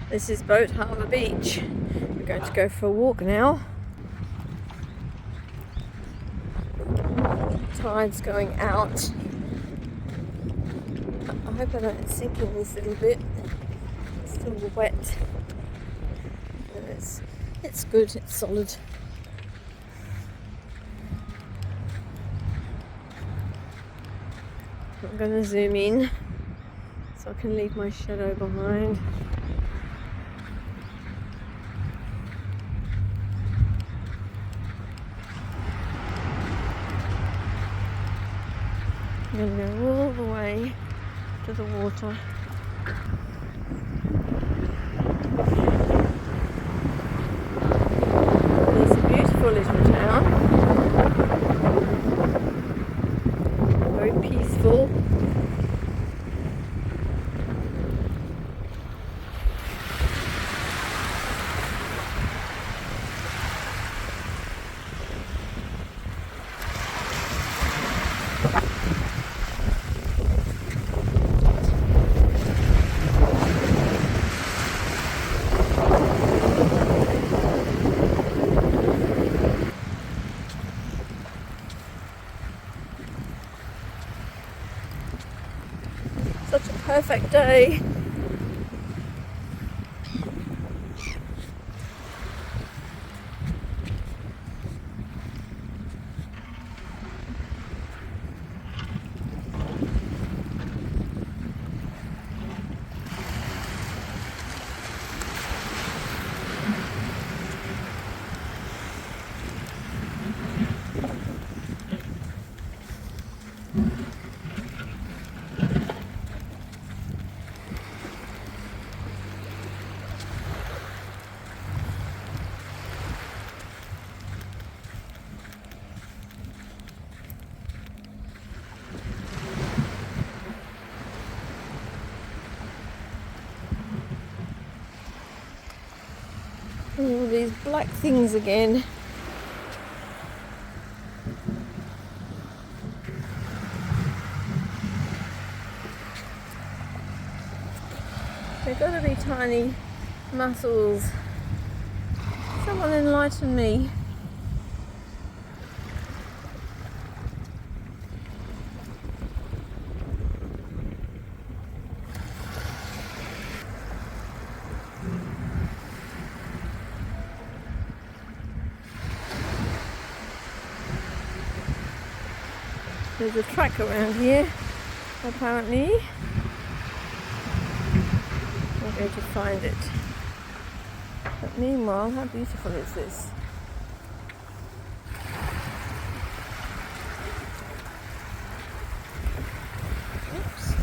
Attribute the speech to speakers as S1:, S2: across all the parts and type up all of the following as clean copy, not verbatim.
S1: This is Harbour Beach. We're going to go for a walk now. Tide's going out. I hope I don't sink in this little bit. It's still wet. It's good, it's solid. I'm going to zoom in so I can leave my shadow behind. I'm going to go all the way to the water. It's a beautiful little town. Very peaceful. Such a perfect day. All these black things again. They've got to be tiny mussels. Someone enlighten me. There's a track around here, apparently. I'm going to find it. But meanwhile, how beautiful is this? Oops.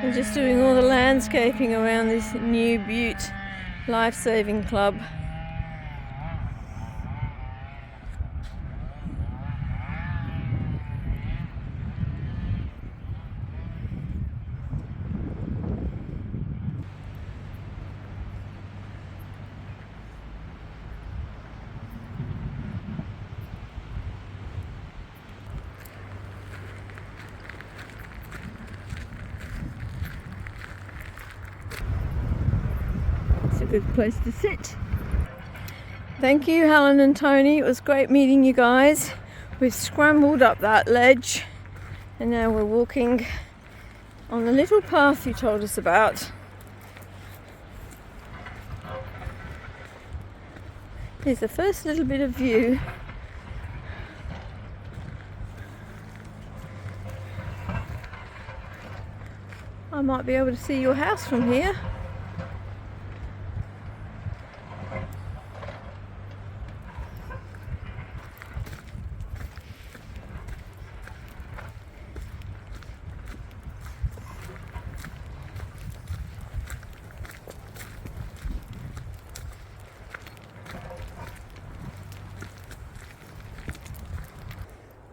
S1: I'm just doing all the landscaping around this new Butte life-saving club. Good place to sit. Thank you, Helen and Tony. It was great meeting you guys. We've scrambled up that ledge and now we're walking on the little path you told us about. Here's the first little bit of view. I might be able to see your house from here.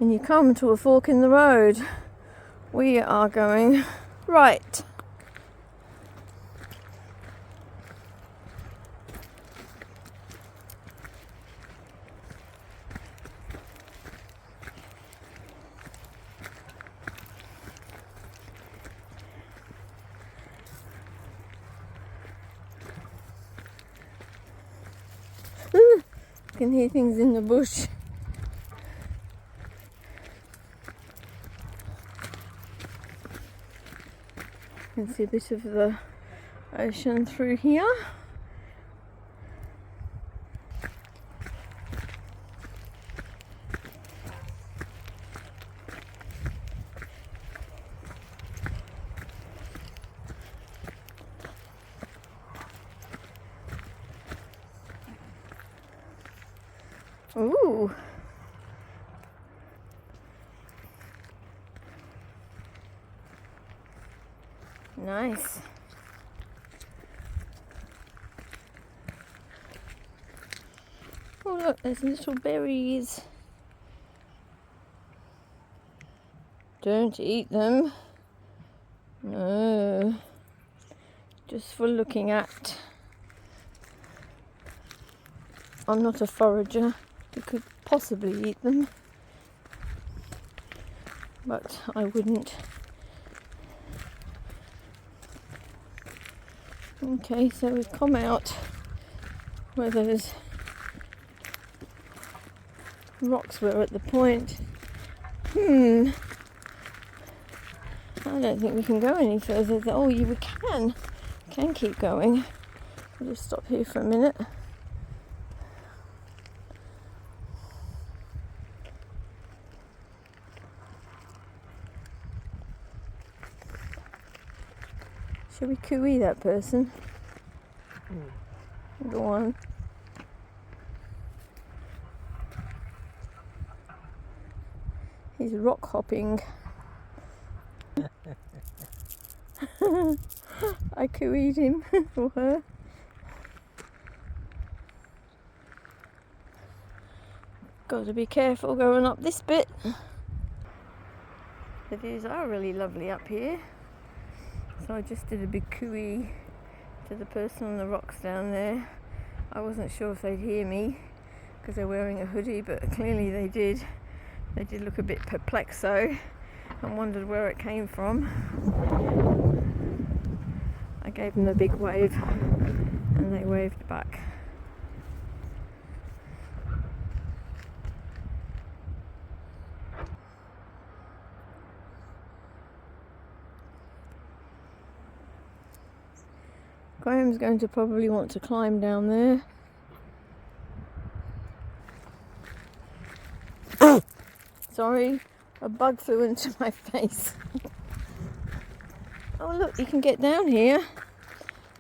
S1: And you come to a fork in the road. We are going right. Ooh, I can hear things in the bush. You can see a bit of the ocean through here. Ooh. Nice. Oh look, there's little berries. Don't eat them. No. Just for looking at. I'm not a forager. You could possibly eat them, but I wouldn't. Okay, so we've come out where those rocks were at the point. I don't think we can go any further. Oh, we can. We can keep going. I'll just stop here for a minute. Shall we cooey that person? Go on. He's rock hopping. I cooeyed him or her. Got to be careful going up this bit. The views are really lovely up here. So I just did a big cooey to the person on the rocks down there. I wasn't sure if they'd hear me because they're wearing a hoodie, but clearly they did. They did look a bit perplexed though and wondered where it came from. I gave them a big wave and they waved back. Graham's going to probably want to climb down there. Sorry, a bug flew into my face. Oh look, you can get down here.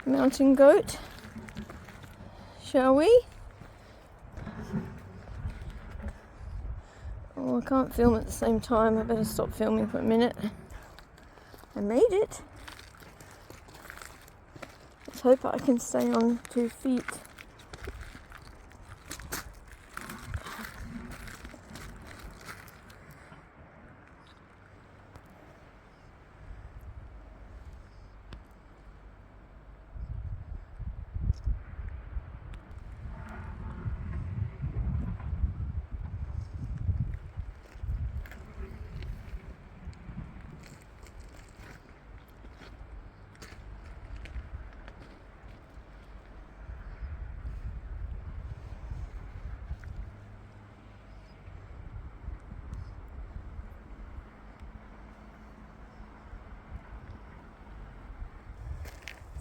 S1: Mountain goat. Shall we? Oh, I can't film at the same time. I better stop filming for a minute. I made it. Let's hope I can stay on 2 feet.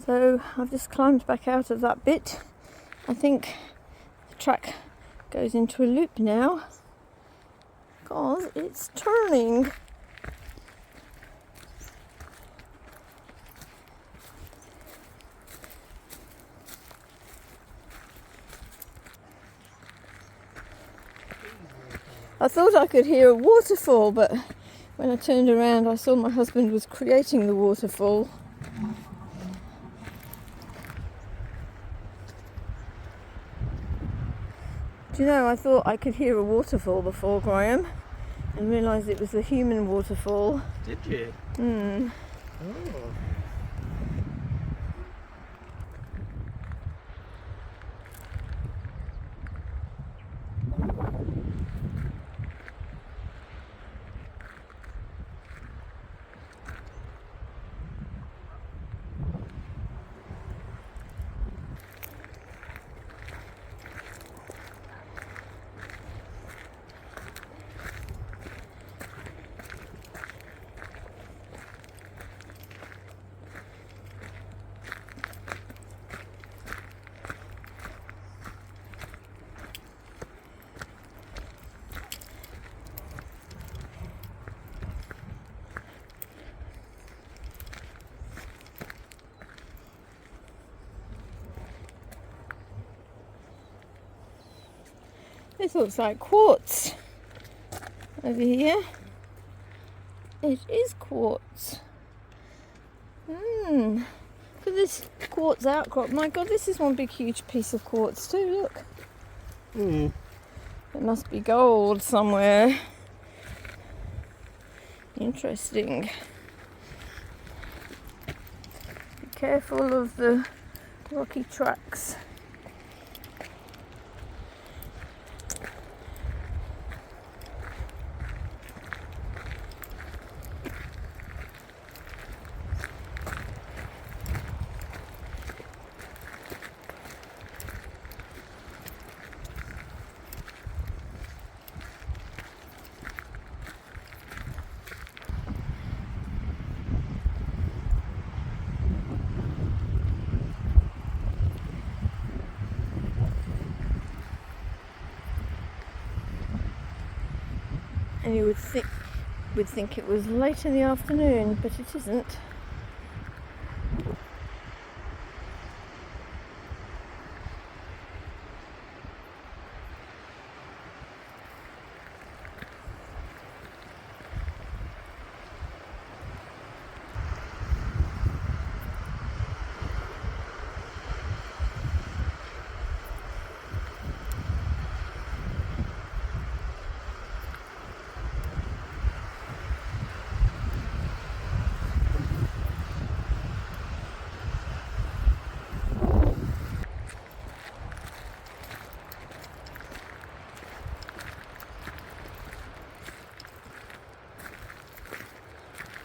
S1: So I've just climbed back out of that bit. I think the track goes into a loop now because it's turning. I thought I could hear a waterfall, but when I turned around I saw my husband was creating the waterfall. Do you know, I thought I could hear a waterfall before, Graham, and realised it was the human waterfall.
S2: Did you?
S1: Oh. This looks like quartz over here. It is quartz. Look at this quartz outcrop. My God, this is one big huge piece of quartz too, look. It must be gold somewhere. Interesting. Be careful of the rocky tracks. And you would think it was late in the afternoon, but it isn't.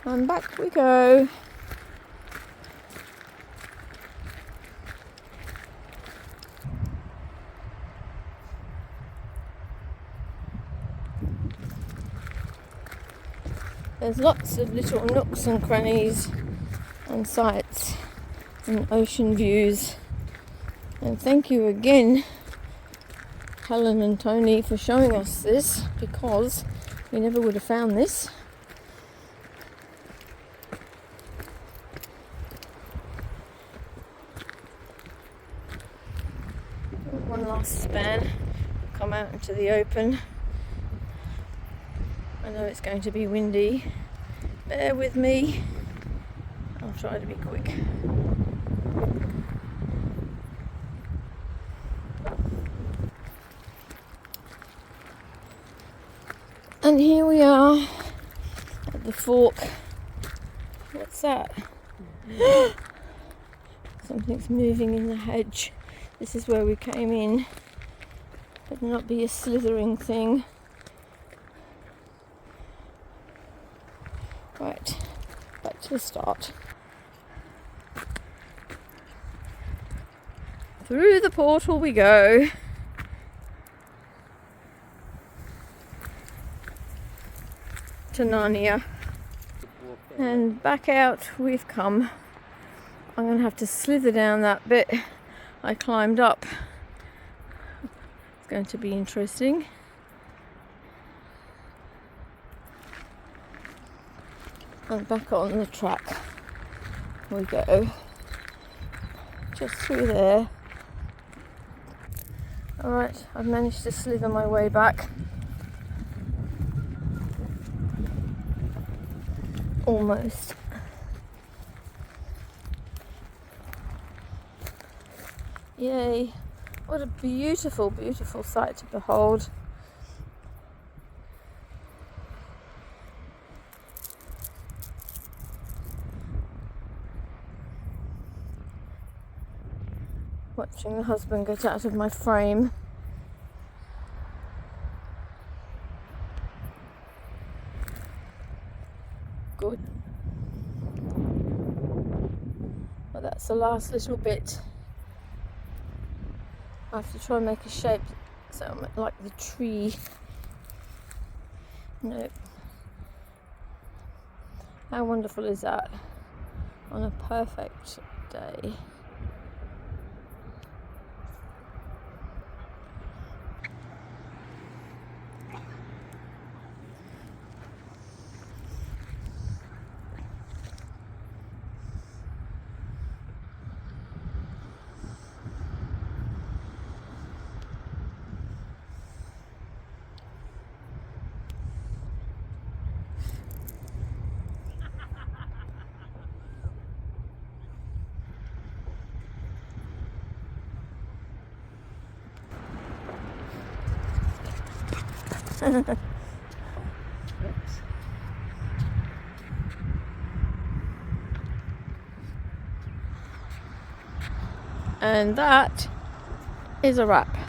S1: And back we go. There's lots of little nooks and crannies and sights and ocean views. And thank you again, Helen and Tony, for showing us this, because we never would have found this. One last span, come out into the open. I know it's going to be windy, bear with me, I'll try to be quick. And here we are at the fork. What's that? Something's moving in the hedge. This is where we came in. Better not be a slithering thing. Right, back to the start. Through the portal we go. To Narnia. And back out we've come. I'm going to have to slither down that bit I climbed up. It's going to be interesting. And back on the track we go. Just through there. Alright, I've managed to slither my way back. almost. Yay, what a beautiful, beautiful sight to behold. Watching the husband get out of my frame. Good. Well, that's the last little bit. I have to try and make a shape so I'm like the tree. Nope. How wonderful is that on a perfect day? And that is a wrap.